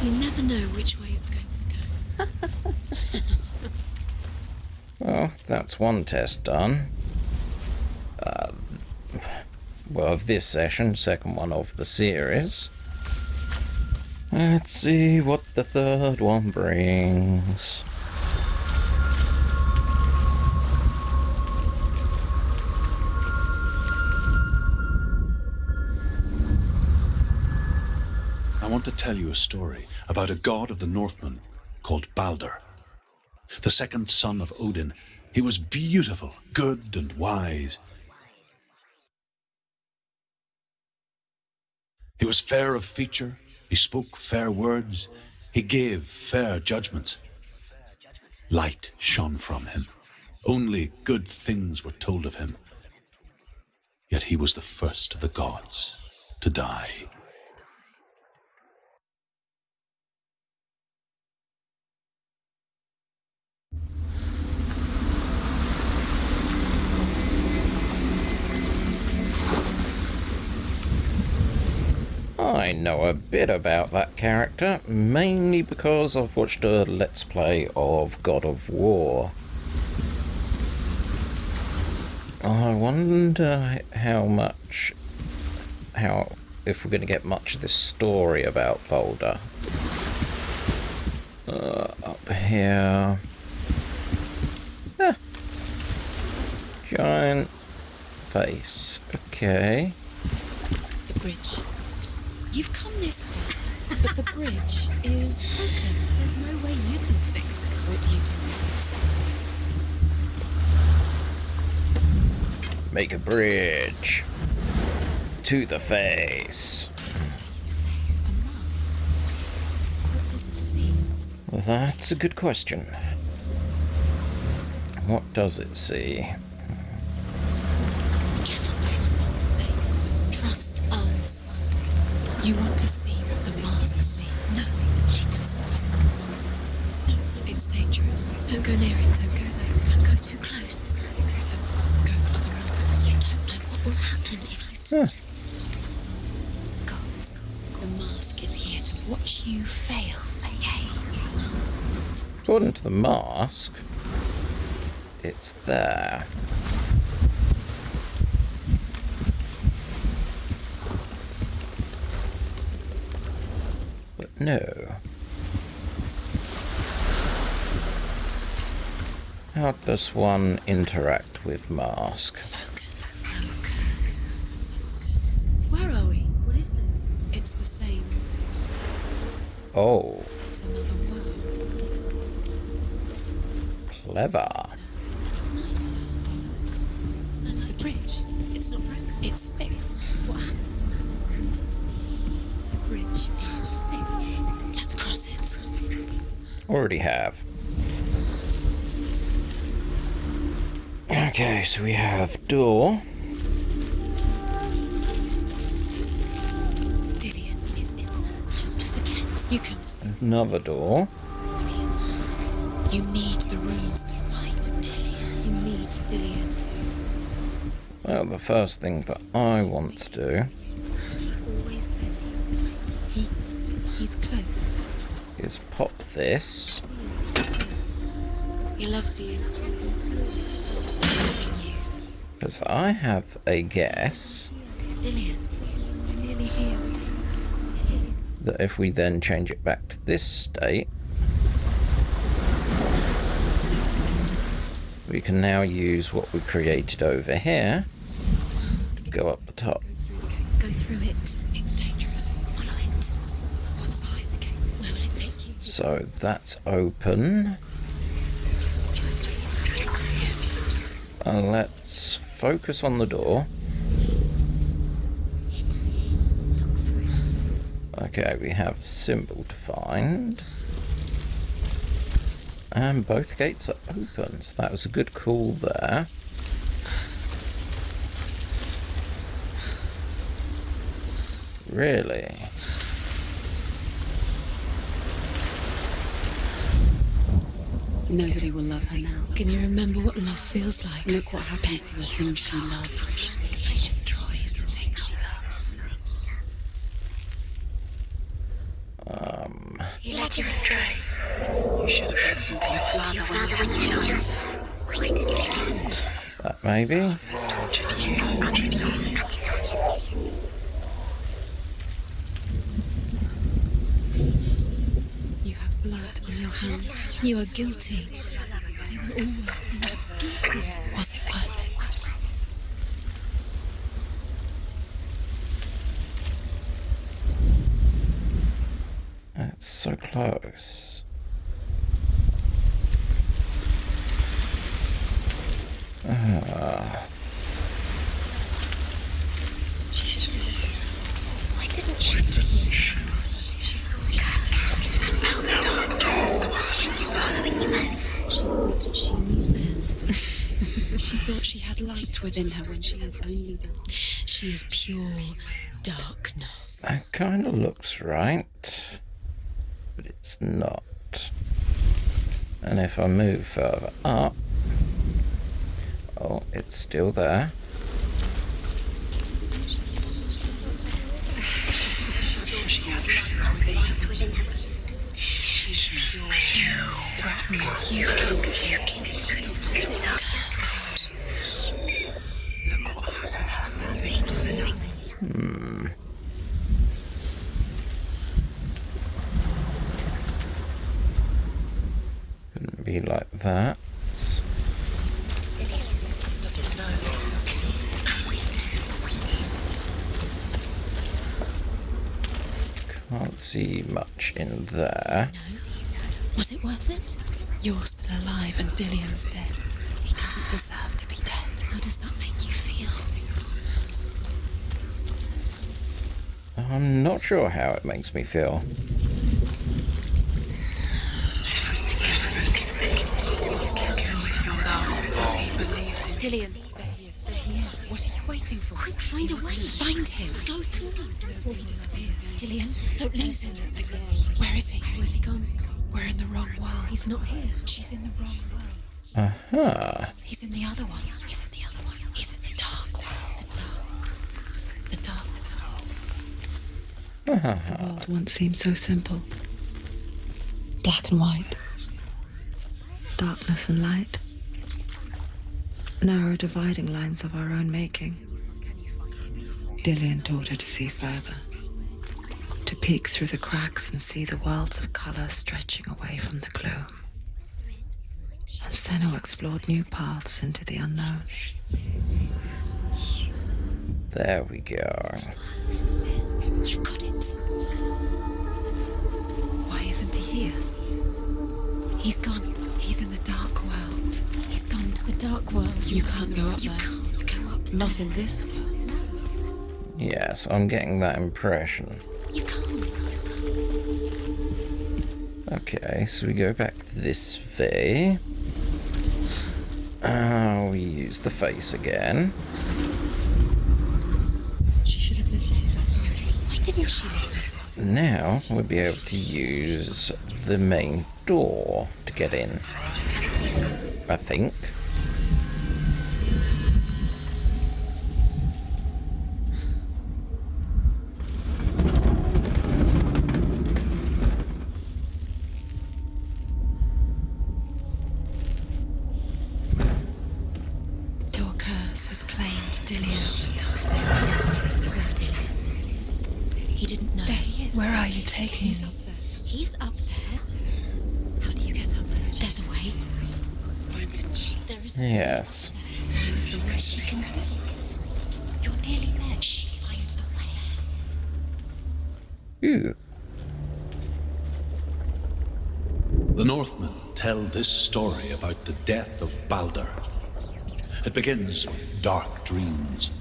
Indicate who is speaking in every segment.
Speaker 1: You never know which way it's going to go.
Speaker 2: Well, that's one test done. Well, of this session, second one of the series. Let's see what the third one brings.
Speaker 3: I want to tell you a story about a god of the Northmen called Balder. The second son of Odin. He was beautiful, good, and wise. He was fair of feature, he spoke fair words, he gave fair judgments. Light shone from him. Only good things were told of him. Yet he was the first of the gods to die.
Speaker 2: I know a bit about that character, mainly because I've watched a Let's Play of God of War. I wonder if we're going to get much of this story about Balder. Up here. Giant face. Okay.
Speaker 1: The bridge. You've come this far, but the bridge is broken. There's no way you can fix it. What do you do next?
Speaker 2: Make a bridge. To the face.
Speaker 1: What does it see?
Speaker 2: That's a good question. What does it see?
Speaker 1: It's not safe. Trust us. You want to see what the mask sees. No, she doesn't. No, it's dangerous. Don't go near it. Don't go there. Don't go too close. Don't go to the mask. You don't know what will happen if you touch it. Gods, the mask is here to watch you fail again.
Speaker 2: According to the mask, it's there. But no. How does one interact with mask?
Speaker 1: Focus. Focus. Where are we? What is this? It's the same.
Speaker 2: Oh,
Speaker 1: It's another world.
Speaker 2: clever.
Speaker 1: That's nice. I like the bridge. It's not broken. It's fixed. What happened? The bridge is fixed. Let's cross it.
Speaker 2: Already have. Okay, so we have door.
Speaker 1: Dillian is in there. Don't forget. You can.
Speaker 2: Another door.
Speaker 1: You need the runes to fight Dillian. You need Dillian.
Speaker 2: Well, the first thing that I want to do
Speaker 1: He always said he's close.
Speaker 2: is pop this.
Speaker 1: He loves you.
Speaker 2: Because I have a guess
Speaker 1: Dillian, we're nearly here.
Speaker 2: that if we then change it back to this state, we can now use what we created over here to go up the top.
Speaker 1: Go through it. It's dangerous. Follow it. What's behind the gate? Where will it take you?
Speaker 2: So that's open. And let's focus on the door. Okay, we have a symbol to find. And both gates are open, so that was a good call there. Really?
Speaker 4: Nobody will love her now.
Speaker 1: Can you remember what love feels like?
Speaker 4: Look what happens to the things she loves.
Speaker 1: She destroys the things she loves.
Speaker 4: He led you astray. You should have listened to your father when you were young. Why didn't you listen?
Speaker 2: That maybe?
Speaker 1: You have blood on your hands. You are guilty. You will always be guilty. Was it worth it?
Speaker 2: It's so close.
Speaker 4: Why didn't she?
Speaker 1: She thought that she knew best. She thought she had light within her when she is only dark. She is pure darkness.
Speaker 2: That kind of looks right, but it's not. And if I move further up, oh, it's still there. Couldn't be like that. Can't see much in there.
Speaker 1: No. Was it worth it? You're still alive and Dillian's dead. He doesn't deserve to be dead. How does that make you feel?
Speaker 2: I'm not sure how it makes me feel.
Speaker 1: Dillian. There he is. There he is. What are you waiting for? Quick, find a way. Find him. Go through him. Before he disappears. Dillian, don't lose him. Where is he? Where's he gone? We're in the wrong world. He's not here. She's in the wrong world.
Speaker 2: Aha.
Speaker 1: He's in the other one. He's in the other one. He's in the dark world. The dark world.
Speaker 5: The world once seemed so simple. Black and white. Darkness and light. Narrow dividing lines of our own making. Dillian taught her to see further. To peek through the cracks and see the worlds of colour stretching away from the gloom. And Senua explored new paths into the unknown.
Speaker 2: There we go.
Speaker 1: You've got it. Why isn't he here? He's gone. He's in the dark world. He's gone to the dark world. You can't go up there. You can't go up there. Not in this world.
Speaker 2: Yes, I'm getting that impression.
Speaker 1: You can't.
Speaker 2: Okay, so we go back this way. We use the face again.
Speaker 1: She should have listened to her. Why didn't she listen to her?
Speaker 2: Now we'll be able to use the main door to get in. I think.
Speaker 1: Your curse has claimed Dillian. Poor Dillian. He didn't know. There he is. Where are you taking him? He's up there. He's up there. How do you get up there? There's a way. There is a way.
Speaker 2: Yes.
Speaker 1: Find the way. She can do it. You're nearly there. Shh. Find the way.
Speaker 2: Ooh.
Speaker 3: The Northmen tell this story about the death of Baldur. It begins with dark dreams.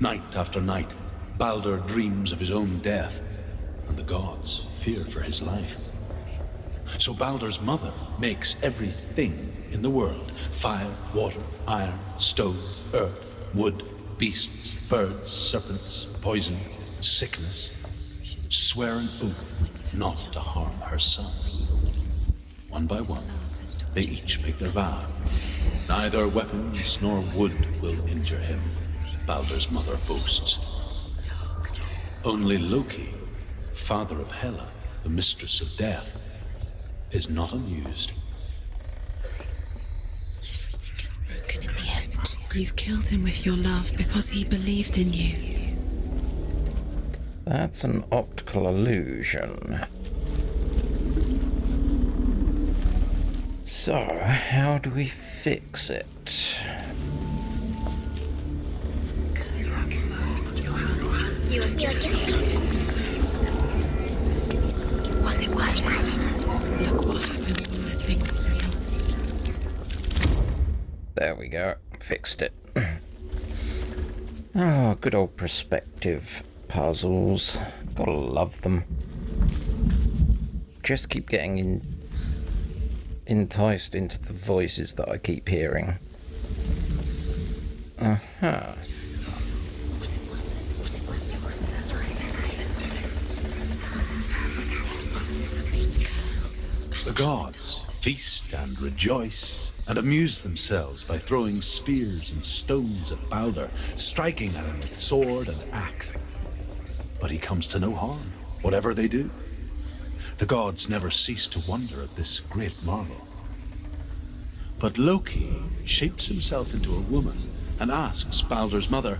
Speaker 3: Night after night, Baldur dreams of his own death, and the gods fear for his life. So Baldur's mother makes everything in the world: fire, water, iron, stone, earth, wood, beasts, birds, serpents, poison, sickness, swear an oath not to harm her son. One by one, they each make their vow. Neither weapons nor wood will injure him, Baldur's mother boasts. Only Loki, father of Hela, the mistress of death, is not amused.
Speaker 1: Everything gets broken in the end.
Speaker 5: You've killed him with your love because he believed in you.
Speaker 2: That's an optical illusion. So, how do we fix it?
Speaker 1: Was it worth it? Look what happens to the things you love.
Speaker 2: There we go. Fixed it. Oh, good old perspective puzzles. Gotta love them. Just keep getting enticed into the voices that I keep hearing. Uh-huh.
Speaker 3: The gods feast and rejoice and amuse themselves by throwing spears and stones at Balder, striking at him with sword and axe. But he comes to no harm, whatever they do. The gods never cease to wonder at this great marvel. But Loki shapes himself into a woman and asks Balder's mother,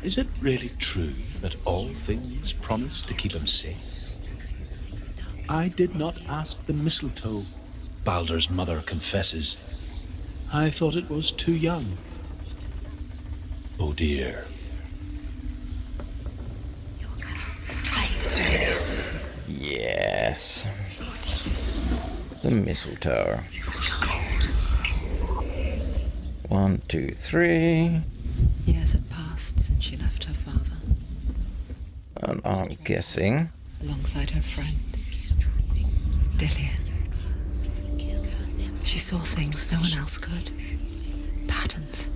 Speaker 3: "Is it really true that all things promise to keep him safe?" "I did not ask the mistletoe," Balder's mother confesses. "I thought it was too young." Oh dear.
Speaker 2: Yes. The mistletoe. 1, 2, 3.
Speaker 5: Years had passed since she left her father,
Speaker 2: And I'm guessing
Speaker 5: alongside her friend, Dillian. She saw things no one else could. Patterns,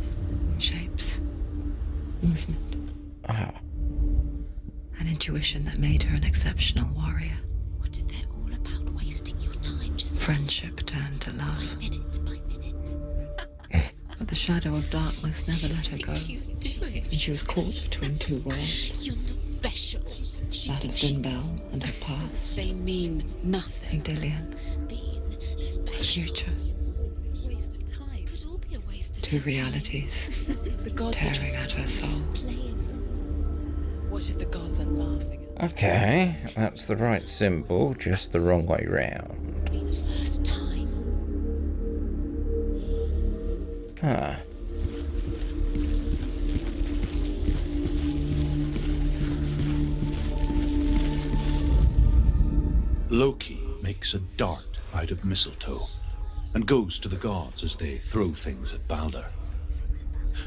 Speaker 5: shapes, movement. An intuition that made her an exceptional warrior.
Speaker 1: What if they're all about wasting your time just
Speaker 5: Friendship turned to love,
Speaker 1: minute by minute?
Speaker 5: but the shadow of darkness never let her go.
Speaker 1: She's doing.
Speaker 5: And she was caught between two worlds,
Speaker 1: You're not special.
Speaker 5: that of Zinbel and her past,
Speaker 6: They mean nothing.
Speaker 5: and Dillian,
Speaker 1: Being
Speaker 5: her
Speaker 1: special.
Speaker 5: future.
Speaker 6: Waste of time.
Speaker 1: Could all be a waste of
Speaker 5: Two
Speaker 1: time.
Speaker 5: realities
Speaker 6: What if the gods are
Speaker 5: tearing
Speaker 6: just
Speaker 5: at her soul.
Speaker 1: Playing.
Speaker 6: What if the gods are laughing at us?
Speaker 2: okay, that's the right symbol, just the wrong way round.
Speaker 1: Be the first time.
Speaker 2: Huh.
Speaker 3: Loki makes a dart out of mistletoe and goes to the gods as they throw things at Balder.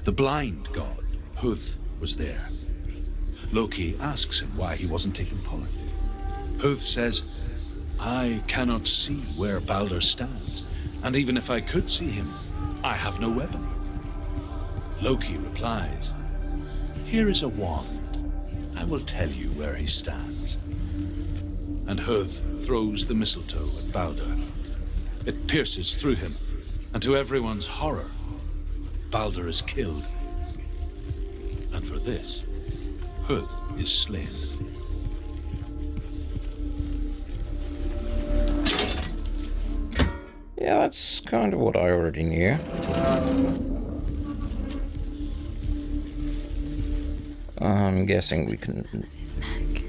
Speaker 3: The blind god, Huth, was there. Loki asks him why he wasn't taking part. Huth says, "I cannot see where Balder stands, and even if I could see him, I have no weapon." Loki replies, "Here is a wand. I will tell you where he stands." And Huth throws the mistletoe at Balder. It pierces through him, and to everyone's horror, Balder is killed. And for this, Huth is slain.
Speaker 2: Yeah, that's kind of what I already knew. I'm guessing we can...
Speaker 5: His neck.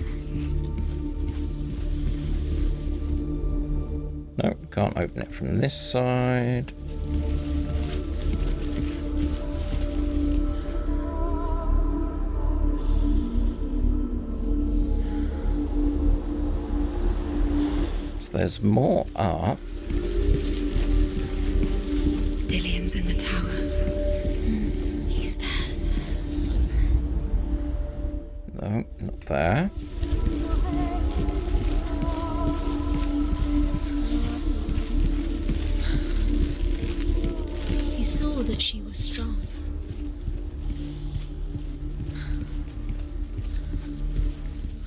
Speaker 2: No, can't open it from this side. So there's more up.
Speaker 5: Dillian's in the tower.
Speaker 1: He's there.
Speaker 2: No, not there.
Speaker 1: He saw that she was strong.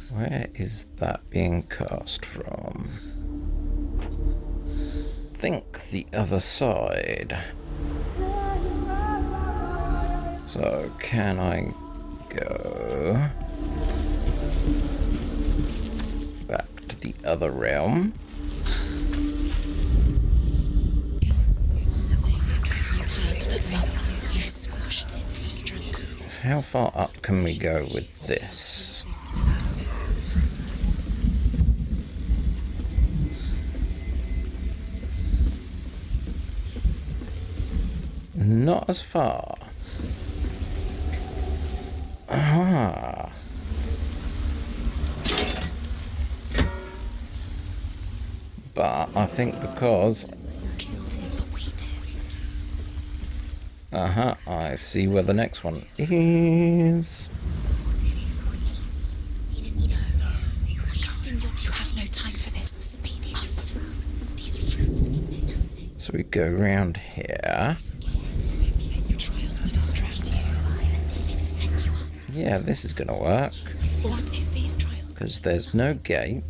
Speaker 2: Where is that being cast from? Think the other side. So can I go back to the other realm.
Speaker 1: You had that loved you. You squashed it, strangled it.
Speaker 2: How far up can we go with this? Not as far. Ah. But I think because...
Speaker 1: Killed him, but we did.
Speaker 2: I see where the next one is.
Speaker 1: Wasting your... You have no time for this. Speed these rooms mean nothing.
Speaker 2: So we go round here.
Speaker 1: They've set your trials to distract you. They've set you up.
Speaker 2: Yeah, this is gonna work.
Speaker 1: What if these trials...
Speaker 2: Because there's no gate.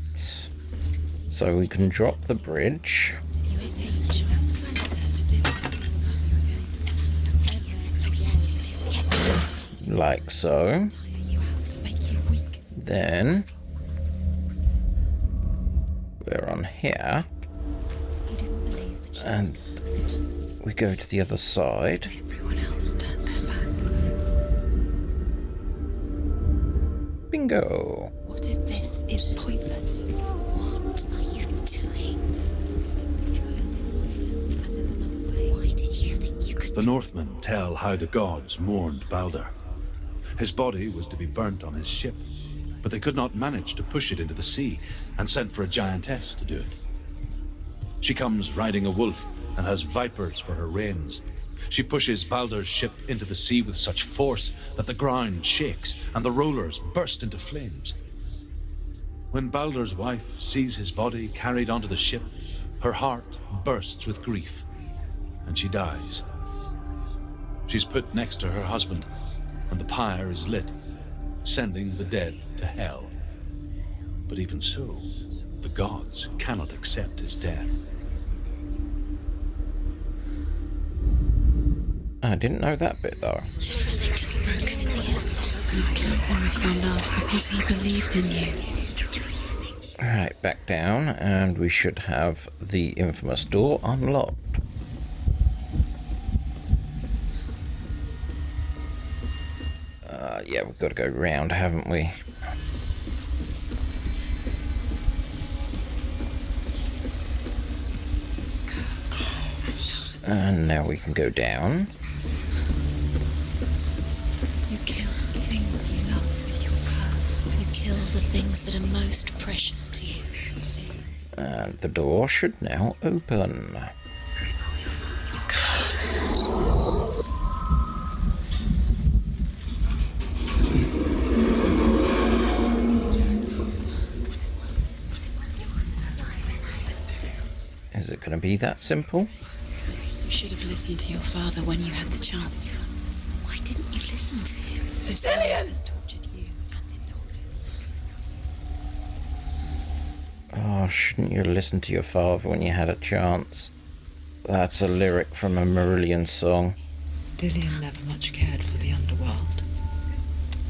Speaker 2: So we can drop the bridge.
Speaker 1: You ain't taking a chance closer to doing it.
Speaker 2: Like so.
Speaker 1: Tire you out to make you weak.
Speaker 2: Then we're on here.
Speaker 1: He didn't believe that she
Speaker 2: And
Speaker 1: was lost.
Speaker 2: we go to the other side.
Speaker 1: Everyone else turned their backs.
Speaker 2: Bingo.
Speaker 1: What if this is pointless? What are you doing? Why did you think you could...
Speaker 3: The Northmen tell how the gods mourned Balder. His body was to be burnt on his ship, but they could not manage to push it into the sea and sent for a giantess to do it. She comes riding a wolf and has vipers for her reins. She pushes Balder's ship into the sea with such force that the ground shakes and the rollers burst into flames. When Balder's wife sees his body carried onto the ship, her heart bursts with grief, and she dies. She's put next to her husband, and the pyre is lit, sending the dead to hell. But even so, the gods cannot accept his death.
Speaker 2: I didn't know that bit though.
Speaker 1: Everything is broken in the end. You killed him with your love because he believed in you.
Speaker 2: Alright, back down, and we should have the infamous door unlocked. Yeah, we've got to go round, haven't we? And now we can go down.
Speaker 1: You kill the things you love with your curse. You kill the things that are most precious to you.
Speaker 2: And the door should now open. Is it going to be that simple?
Speaker 1: You should have listened to your father when you had the chance. Why didn't you listen to him? This alien has tortured you and it tortures me.
Speaker 2: Oh, shouldn't you listen to your father when you had a chance? That's a lyric from a Marillion song.
Speaker 5: Dillian never much cared for the underworld.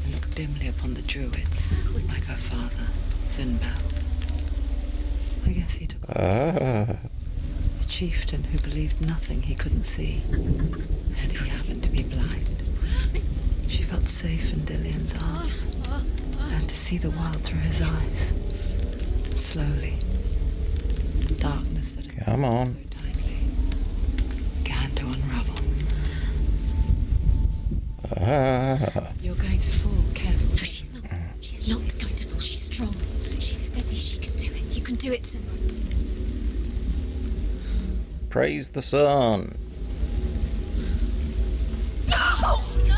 Speaker 5: And looked dimly upon the druids, like her father, Zinbal. I guess he took a chieftain who believed nothing he couldn't see, and he happened to be blind. She felt safe in Dillian's arms, and to see the world through his eyes. Slowly, the darkness that had
Speaker 2: Come on.
Speaker 5: so tightly began to unravel.
Speaker 1: You're going to fall, careful. No, she's not. She's not going to fall. She's strong. She's steady. She can do it. You can do it, Senua.
Speaker 2: Praise the sun.
Speaker 1: No! No!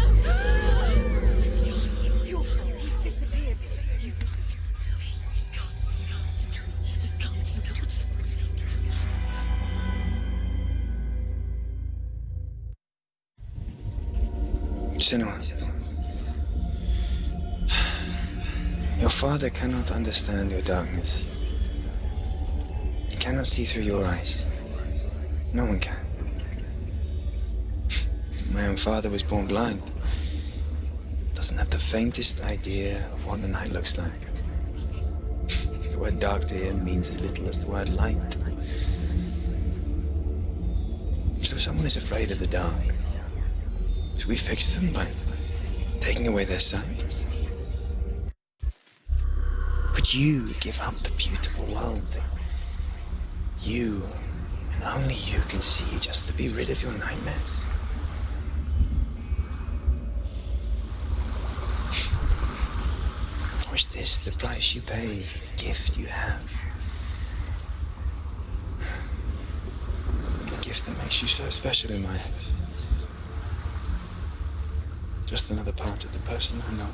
Speaker 1: Where's he gone? It's your fault. He's disappeared. You've lost him to the sea. He's gone. You've lost him to it. He's gone to the water. He's drowned.
Speaker 7: Senua, your father cannot understand your darkness. He cannot see through your eyes. No one can. My own father was born blind. Doesn't have the faintest idea of what the night looks like. The word dark to him means as little as the word light. So if someone is afraid of the dark, should we fix them by taking away their sight? Would you give up the beautiful world that you and only you can see just to be rid of your nightmares? Or is this the price you pay for the gift you have? The gift that makes you so special in my eyes. Just another part of the person I know.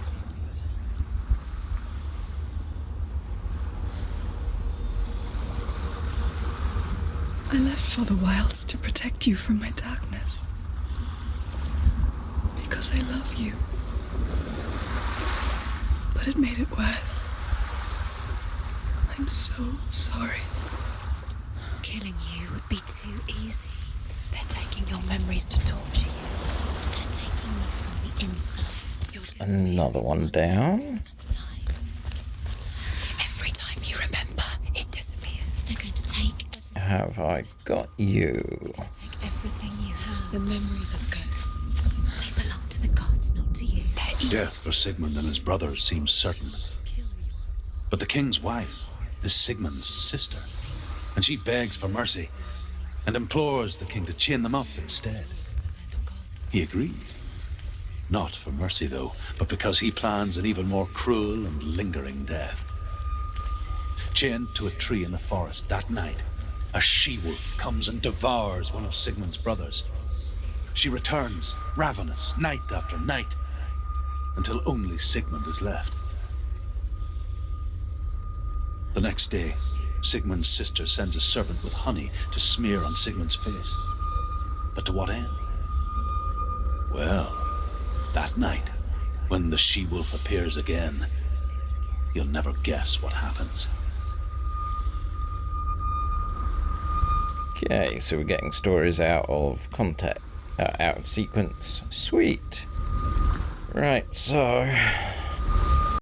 Speaker 8: I left for the wilds to protect you from my darkness. Because I love you. But it made it worse. I'm so sorry.
Speaker 1: Killing you would be too easy. They're taking your memories to torture you. They're taking you from the inside.
Speaker 2: Another one down.
Speaker 1: Every time you remember, it disappears. They're going to take
Speaker 2: Have I got you?
Speaker 1: They're going to take everything you have. The memories of ghosts. They belong to the gods, not to you. They're eating.
Speaker 3: Death for Sigmund and his brothers seems certain. But the king's wife is Sigmund's sister, and she begs for mercy and implores the king to chain them up instead. He agrees. Not for mercy, though, but because he plans an even more cruel and lingering death. Chained to a tree in the forest that night, a she-wolf comes and devours one of Sigmund's brothers. She returns, ravenous, night after night, until only Sigmund is left. The next day, Sigmund's sister sends a servant with honey to smear on Sigmund's face. But to what end? Well, that night, when the she-wolf appears again, you'll never guess what happens.
Speaker 2: Okay, so we're getting stories out of context, out of sequence. Sweet. Right, so